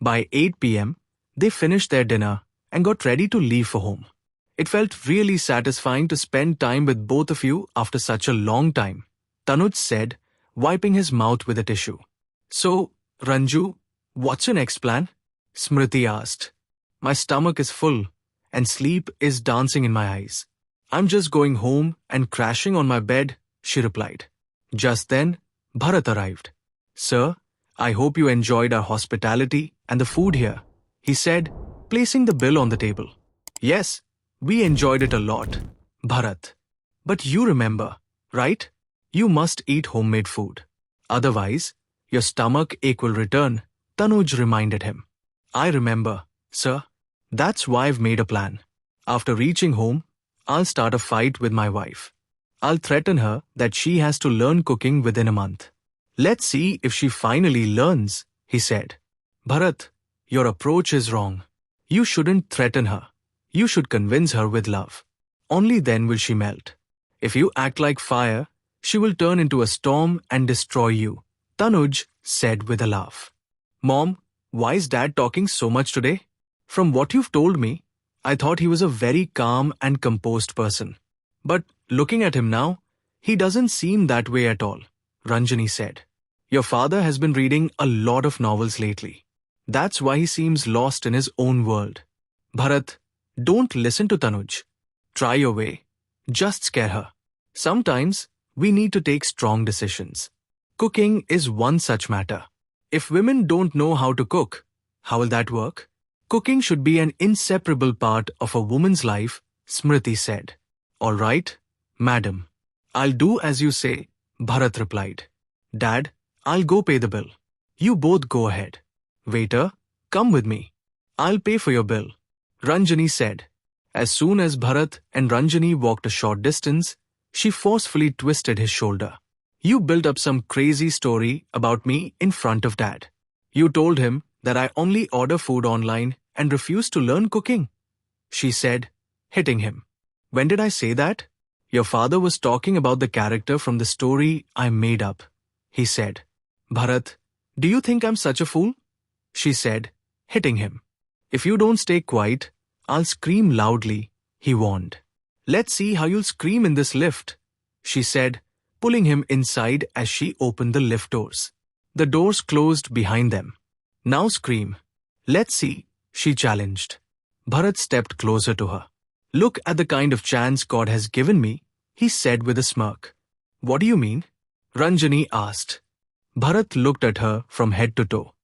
By 8 p.m., they finished their dinner and got ready to leave for home. It felt really satisfying to spend time with both of you after such a long time, Tanuj said, wiping his mouth with a tissue. So, Ranju, what's your next plan? Smriti asked. My stomach is full and sleep is dancing in my eyes. I'm just going home and crashing on my bed, she replied. Just then, Bharat arrived. Sir, I hope you enjoyed our hospitality and the food here, he said, placing the bill on the table. Yes, we enjoyed it a lot, Bharat. But you remember, right? You must eat homemade food. Otherwise, your stomach ache will return, Tanuj reminded him. I remember, sir. That's why I've made a plan. After reaching home, I'll start a fight with my wife. I'll threaten her that she has to learn cooking within a month. Let's see if she finally learns, he said. Bharat, your approach is wrong. You shouldn't threaten her. You should convince her with love. Only then will she melt. If you act like fire, she will turn into a storm and destroy you, Tanuj said with a laugh. Mom, why is Dad talking so much today? From what you've told me, I thought he was a very calm and composed person. But looking at him now, he doesn't seem that way at all, Ranjani said. Your father has been reading a lot of novels lately. That's why he seems lost in his own world. Bharat, don't listen to Tanuj. Try your way. Just scare her. Sometimes, we need to take strong decisions. Cooking is one such matter. If women don't know how to cook, how will that work? Cooking should be an inseparable part of a woman's life, Smriti said. All right, madam. I'll do as you say, Bharat replied. Dad, I'll go pay the bill. You both go ahead. Waiter, come with me. I'll pay for your bill, Ranjani said. As soon as Bharat and Ranjani walked a short distance, she forcefully twisted his shoulder. You built up some crazy story about me in front of Dad. You told him that I only order food online and refuse to learn cooking, she said, hitting him. When did I say that? Your father was talking about the character from the story I made up, he said. Bharat, do you think I'm such a fool? She said, hitting him. If you don't stay quiet, I'll scream loudly, he warned. Let's see how you'll scream in this lift, she said, pulling him inside as she opened the lift doors. The doors closed behind them. Now scream. Let's see, she challenged. Bharat stepped closer to her. Look at the kind of chance God has given me, he said with a smirk. What do you mean? Ranjani asked. Bharat looked at her from head to toe.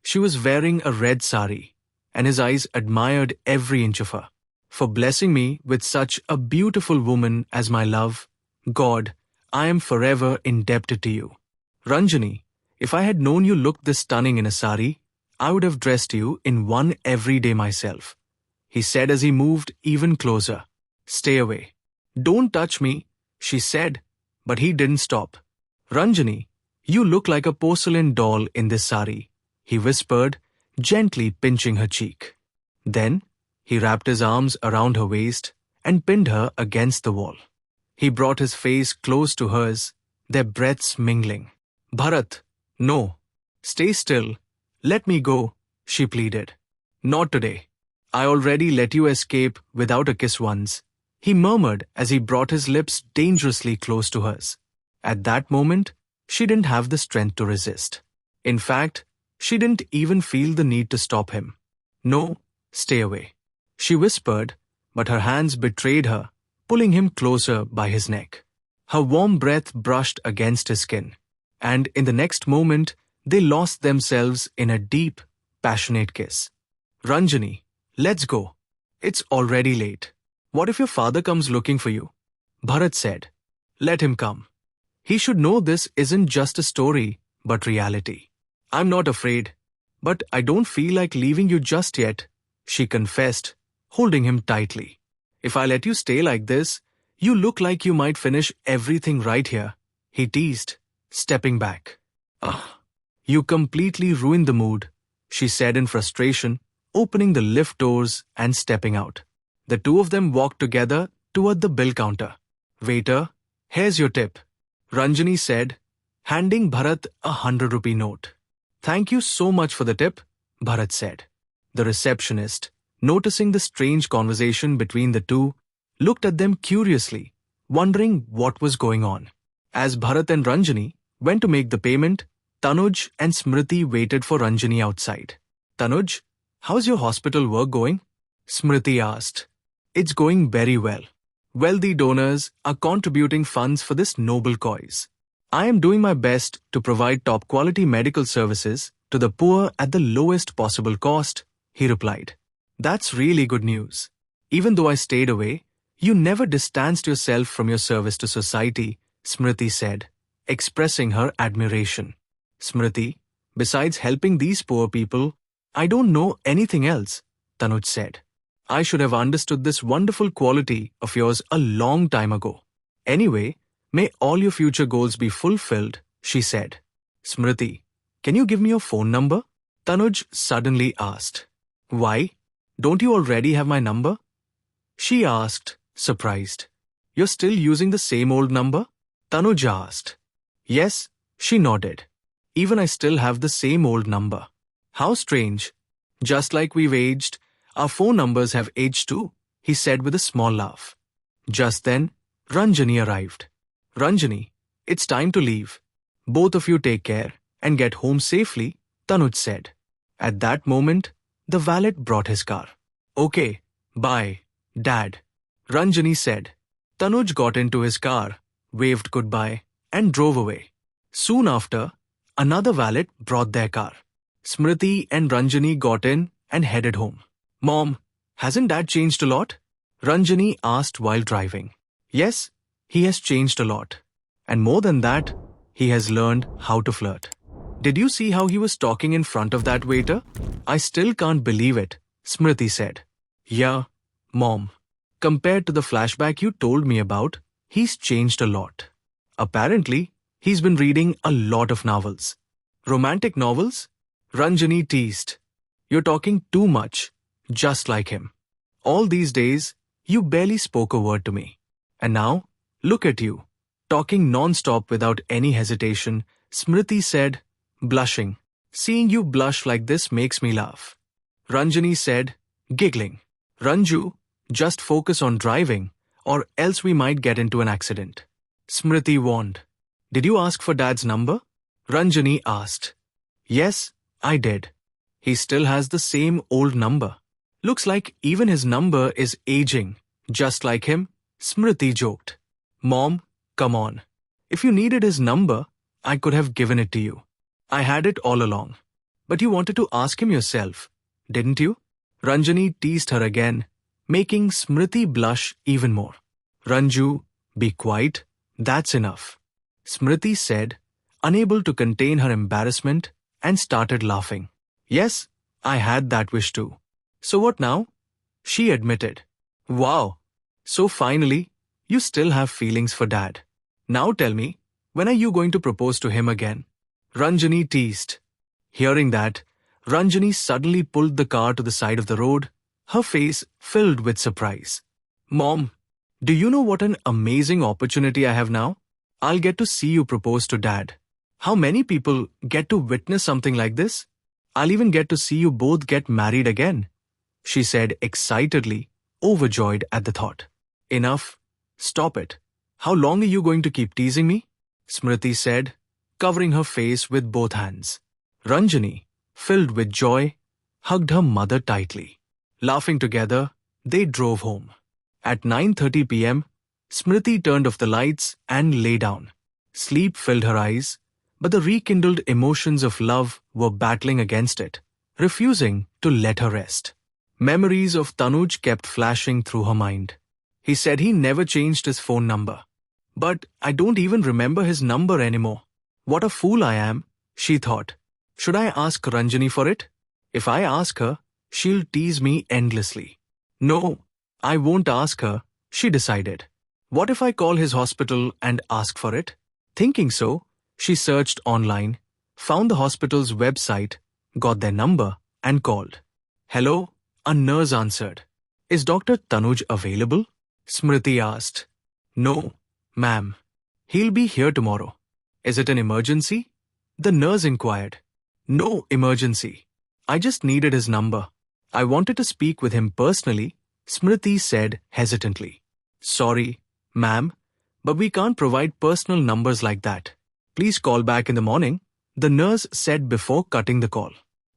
She was wearing a red sari, and his eyes admired every inch of her. For blessing me with such a beautiful woman as my love, God, I am forever indebted to you. Ranjani, if I had known you looked this stunning in a sari, I would have dressed you in one every day myself, he said as he moved even closer. Stay away. Don't touch me, she said, but he didn't stop. Ranjani, you look like a porcelain doll in this sari, he whispered, gently pinching her cheek. Then, he wrapped his arms around her waist and pinned her against the wall. He brought his face close to hers, their breaths mingling. Bharat, no. Stay still. Let me go, she pleaded. Not today. I already let you escape without a kiss once, he murmured as he brought his lips dangerously close to hers. At that moment, she didn't have the strength to resist. In fact, she didn't even feel the need to stop him. No, stay away, she whispered, but her hands betrayed her, pulling him closer by his neck. Her warm breath brushed against his skin, and in the next moment, they lost themselves in a deep, passionate kiss. Ranjani, let's go. It's already late. What if your father comes looking for you? Bharat said. Let him come. He should know this isn't just a story, but reality. I'm not afraid, but I don't feel like leaving you just yet, she confessed, holding him tightly. If I let you stay like this, you look like you might finish everything right here, he teased, stepping back. Ugh. You completely ruined the mood, she said in frustration, opening the lift doors and stepping out. The two of them walked together toward the bill counter. Waiter, here's your tip, Ranjani said, handing Bharat a 100 rupee note. Thank you so much for the tip, Bharat said. The receptionist, noticing the strange conversation between the two, looked at them curiously, wondering what was going on. As Bharat and Ranjani went to make the payment, Tanuj and Smriti waited for Ranjani outside. Tanuj, how's your hospital work going? Smriti asked. It's going very well. Wealthy donors are contributing funds for this noble cause. I am doing my best to provide top-quality medical services to the poor at the lowest possible cost, he replied. That's really good news. Even though I stayed away, you never distanced yourself from your service to society, Smriti said, expressing her admiration. Smriti, besides helping these poor people, I don't know anything else, Tanuj said. I should have understood this wonderful quality of yours a long time ago. Anyway, may all your future goals be fulfilled, she said. Smriti, can you give me your phone number? Tanuj suddenly asked. Why? Don't you already have my number? She asked, surprised. You're still using the same old number? Tanuj asked. Yes, she nodded. Even I still have the same old number. How strange. Just like we've aged, our phone numbers have aged too, he said with a small laugh. Just then, Ranjani arrived. Ranjani, it's time to leave. Both of you take care and get home safely, Tanuj said. At that moment, the valet brought his car. Okay, bye, Dad, Ranjani said. Tanuj got into his car, waved goodbye, and drove away. Soon after, another valet brought their car. Smriti and Ranjani got in and headed home. Mom, hasn't Dad changed a lot? Ranjani asked while driving. Yes, he has changed a lot. And more than that, he has learned how to flirt. Did you see how he was talking in front of that waiter? I still can't believe it, Smriti said. Yeah, Mom. Compared to the flashback you told me about, he's changed a lot. Apparently, he's been reading a lot of novels. Romantic novels? Ranjani teased. You're talking too much, just like him. All these days, you barely spoke a word to me. And now, look at you, talking non-stop without any hesitation, Smriti said, blushing. Seeing you blush like this makes me laugh. Ranjani said, giggling. Ranju, just focus on driving, or else we might get into an accident. Smriti warned. Did you ask for Dad's number? Ranjani asked. Yes, I did. He still has the same old number. Looks like even his number is aging, just like him, Smriti joked. Mom, come on. If you needed his number, I could have given it to you. I had it all along. But you wanted to ask him yourself, didn't you? Ranjani teased her again, making Smriti blush even more. Ranju, be quiet, that's enough. Smriti said, unable to contain her embarrassment, and started laughing. Yes, I had that wish too. So what now? She admitted. Wow. So finally, you still have feelings for Dad. Now tell me, when are you going to propose to him again? Ranjani teased. Hearing that, Ranjani suddenly pulled the car to the side of the road, her face filled with surprise. Mom, do you know what an amazing opportunity I have now? I'll get to see you propose to Dad. How many people get to witness something like this? I'll even get to see you both get married again, she said excitedly, overjoyed at the thought. Enough. Stop it. How long are you going to keep teasing me? Smriti said, covering her face with both hands. Ranjani, filled with joy, hugged her mother tightly. Laughing together, they drove home. At 9:30 p.m., Smriti turned off the lights and lay down. Sleep filled her eyes, but the rekindled emotions of love were battling against it, refusing to let her rest. Memories of Tanuj kept flashing through her mind. He said he never changed his phone number. But I don't even remember his number anymore. What a fool I am, she thought. Should I ask Ranjani for it? If I ask her, she'll tease me endlessly. No, I won't ask her, she decided. What if I call his hospital and ask for it? Thinking so, she searched online, found the hospital's website, got their number, and called. Hello, a nurse answered. Is Dr. Tanuj available? Smriti asked. No, ma'am. He'll be here tomorrow. Is it an emergency? The nurse inquired. No emergency. I just needed his number. I wanted to speak with him personally, Smriti said hesitantly. Sorry, ma'am, but we can't provide personal numbers like that. Please call back in the morning, the nurse said before cutting the call.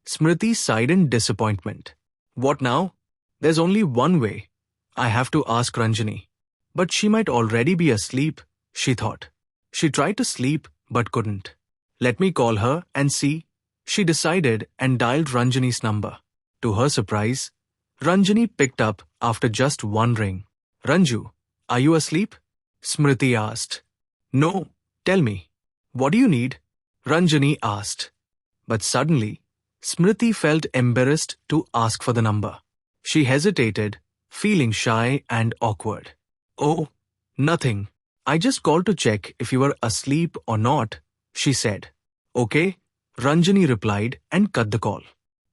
Smriti sighed in disappointment. What now? There's only one way. I have to ask Ranjani. But she might already be asleep, she thought. She tried to sleep but couldn't. Let me call her and see, she decided and dialed Ranjani's number. To her surprise, Ranjani picked up after just one ring. Ranju, are you asleep? Smriti asked. No, tell me. What do you need? Ranjani asked. But suddenly, Smriti felt embarrassed to ask for the number. She hesitated, feeling shy and awkward. Oh, nothing. I just called to check if you were asleep or not, she said. Okay, Ranjani replied and cut the call.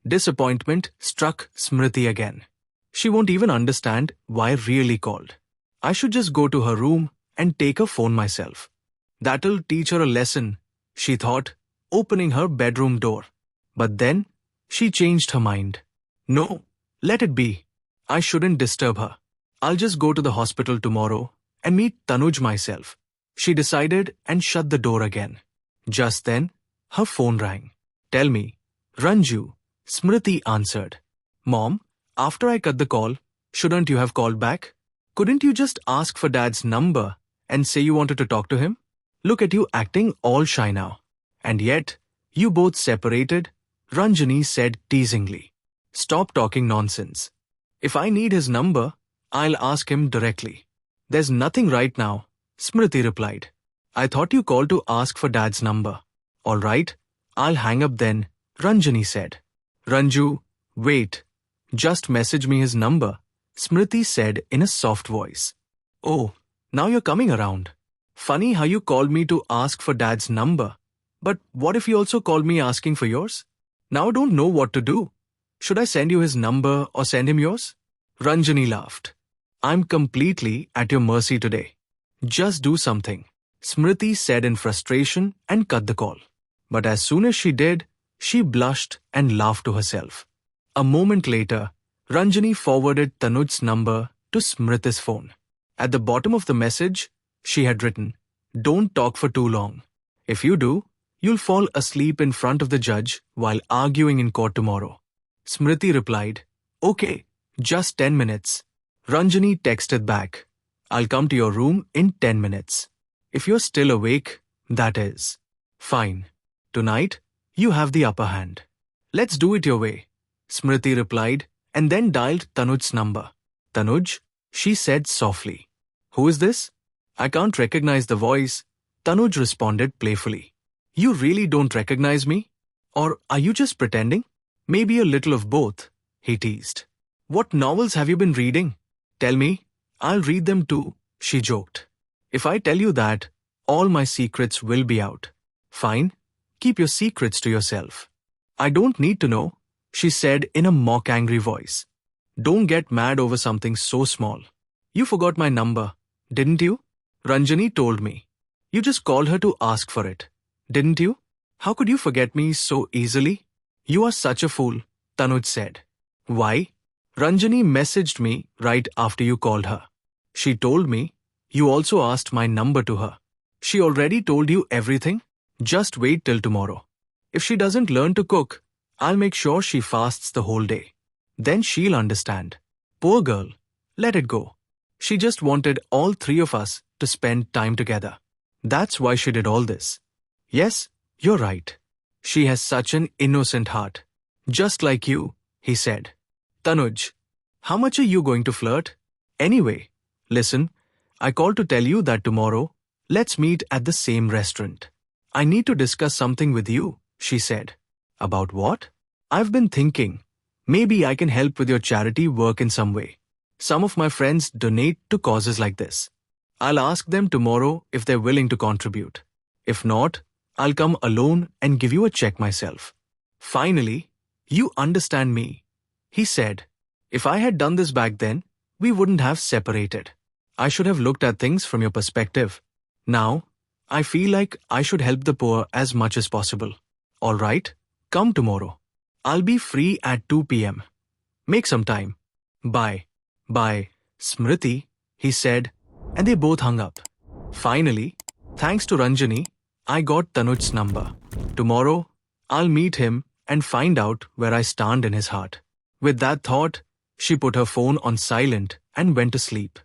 Disappointment struck Smriti again. She won't even understand why I really called. I should just go to her room and take her phone myself. That'll teach her a lesson, she thought, opening her bedroom door. But then, she changed her mind. No, let it be. I shouldn't disturb her. I'll just go to the hospital tomorrow and meet Tanuj myself, she decided and shut the door again. Just then, her phone rang. Tell me, Ranju, Smriti answered. Mom, after I cut the call, shouldn't you have called back? Couldn't you just ask for Dad's number and say you wanted to talk to him? Look at you acting all shy now. And yet, you both separated, Ranjani said teasingly. Stop talking nonsense. If I need his number, I'll ask him directly. There's nothing right now, Smriti replied. I thought you called to ask for Dad's number. All right, I'll hang up then, Ranjani said. Ranju, wait. Just message me his number, Smriti said in a soft voice. Oh, now you're coming around. Funny how you called me to ask for Dad's number. But what if you also called me asking for yours? Now I don't know what to do. Should I send you his number or send him yours? Ranjani laughed. I'm completely at your mercy today. Just do something, Smriti said in frustration and cut the call. But as soon as she did, she blushed and laughed to herself. A moment later, Ranjani forwarded Tanuj's number to Smriti's phone. At the bottom of the message, she had written, Don't talk for too long. If you do, you'll fall asleep in front of the judge while arguing in court tomorrow. Smriti replied, Okay, just 10 minutes. Ranjani texted back, I'll come to your room in 10 minutes. If you're still awake, that is. Fine. Tonight, you have the upper hand. Let's do it your way, Smriti replied and then dialed Tanuj's number. Tanuj, she said softly. Who is this? I can't recognize the voice, Tanuj responded playfully. You really don't recognize me? Or are you just pretending? Maybe a little of both, he teased. What novels have you been reading? Tell me, I'll read them too, she joked. If I tell you that, all my secrets will be out. Fine, keep your secrets to yourself. I don't need to know, she said in a mock-angry voice. Don't get mad over something so small. You forgot my number, didn't you? Ranjani told me. You just called her to ask for it, didn't you? How could you forget me so easily? You are such a fool, Tanuj said. Why? Ranjani messaged me right after you called her. She told me you also asked my number to her. She already told you everything? Just wait till tomorrow. If she doesn't learn to cook, I'll make sure she fasts the whole day. Then she'll understand. Poor girl, let it go. She just wanted all three of us to spend time together. That's why she did all this. Yes, you're right. She has such an innocent heart. Just like you, he said. Tanuj, how much are you going to flirt? Anyway, listen, I called to tell you that tomorrow, let's meet at the same restaurant. I need to discuss something with you, she said. About what? I've been thinking. Maybe I can help with your charity work in some way. Some of my friends donate to causes like this. I'll ask them tomorrow if they're willing to contribute. If not, I'll come alone and give you a check myself. Finally, you understand me, he said. If I had done this back then, we wouldn't have separated. I should have looked at things from your perspective. Now, I feel like I should help the poor as much as possible. All right, come tomorrow. I'll be free at 2 p.m. Make some time. Bye. Bye, Smriti, he said, and they both hung up. Finally, thanks to Ranjani, I got Tanuj's number. Tomorrow, I'll meet him and find out where I stand in his heart. With that thought, she put her phone on silent and went to sleep.